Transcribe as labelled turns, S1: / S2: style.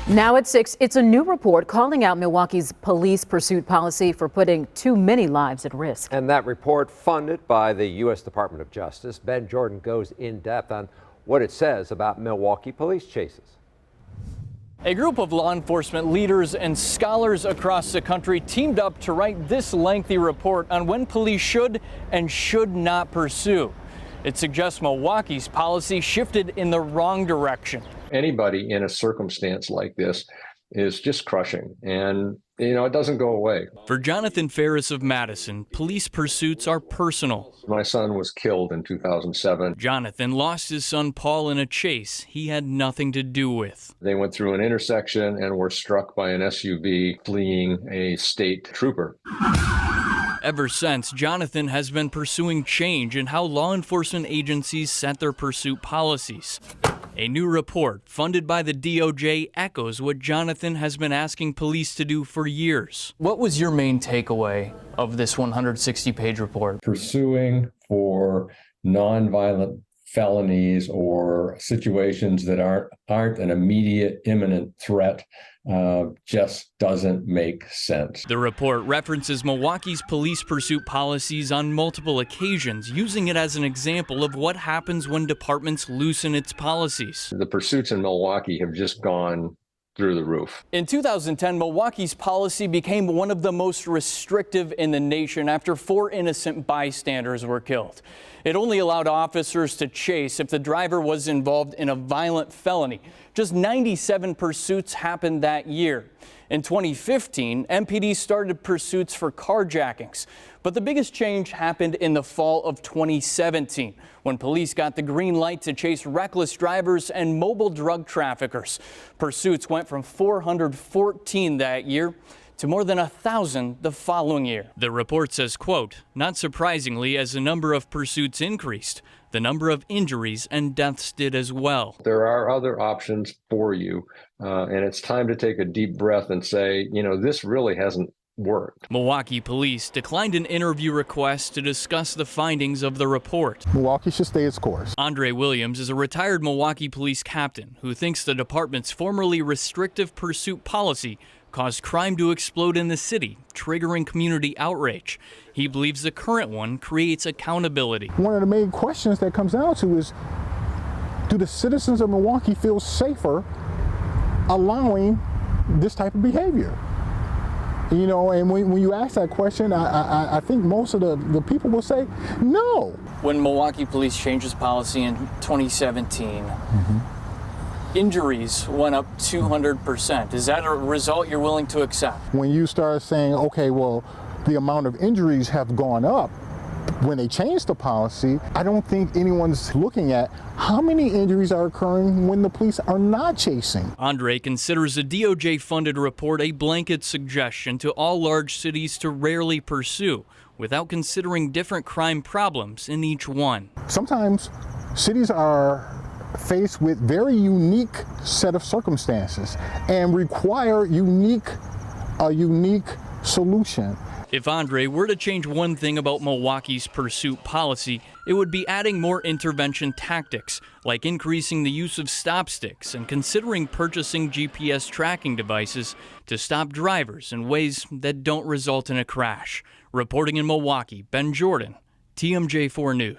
S1: Now at 6, it's a new report calling out Milwaukee's police pursuit policy for putting too many lives at risk.
S2: And that report, funded by the U.S. Department of Justice, Ben Jordan goes in depth on what it says about Milwaukee police chases.
S3: A group of law enforcement leaders and scholars across the country teamed up to write this lengthy report on when police should and should not pursue. It suggests Milwaukee's policy shifted in the wrong direction.
S4: Anybody in a circumstance like this is just crushing, and it doesn't go away.
S3: For Jonathan Farris of Madison, police pursuits are personal.
S4: My son was killed in 2007.
S3: Jonathan lost his son Paul in a chase he had nothing to do with.
S4: They went through an intersection and were struck by an SUV fleeing a state trooper.
S3: Ever since, Jonathan has been pursuing change in how law enforcement agencies set their pursuit policies. A new report funded by the DOJ echoes what Jonathan has been asking police to do for years. What was your main takeaway of this 160-page report?
S5: Pursuing for nonviolent felonies or situations that aren't an immediate imminent threat just doesn't make sense.
S3: The report references Milwaukee's police pursuit policies on multiple occasions, using it as an example of what happens when departments loosen its policies.
S4: The pursuits in Milwaukee have just gone through the roof.
S3: In 2010, Milwaukee's policy became one of the most restrictive in the nation after 4 innocent bystanders were killed. It only allowed officers to chase if the driver was involved in a violent felony. Just 97 pursuits happened that year. In 2015, MPD started pursuits for carjackings. But the biggest change happened in the fall of 2017, when police got the green light to chase reckless drivers and mobile drug traffickers. Pursuits went from 414 that year to more than 1,000 the following year. The report says, quote, "Not surprisingly, as the number of pursuits increased, the number of injuries and deaths did as well."
S4: There are other options for you, and it's time to take a deep breath and say, this really hasn't worked.
S3: Milwaukee police declined an interview request to discuss the findings of the report.
S6: Milwaukee should stay its course.
S3: Andre Williams is a retired Milwaukee police captain who thinks the department's formerly restrictive pursuit policy caused crime to explode in the city, triggering community outrage. He believes the current one creates accountability.
S6: One of the main questions that comes down to is, do the citizens of Milwaukee feel safer allowing this type of behavior? And when you ask that question, I think most of the people will say no.
S3: When Milwaukee police changed its policy in 2017, injuries went up 200%. Is that a result you're willing to accept?
S6: When you start saying, okay, well, the amount of injuries have gone up when they changed the policy, I don't think anyone's looking at how many injuries are occurring when the police are not chasing.
S3: Andre considers a DOJ-funded report a blanket suggestion to all large cities to rarely pursue, without considering different crime problems in each one.
S6: Sometimes cities are faced with very unique set of circumstances and require a unique solution.
S3: If Andre were to change one thing about Milwaukee's pursuit policy, it would be adding more intervention tactics, like increasing the use of stop sticks and considering purchasing GPS tracking devices to stop drivers in ways that don't result in a crash. Reporting in Milwaukee, Ben Jordan, TMJ4 News.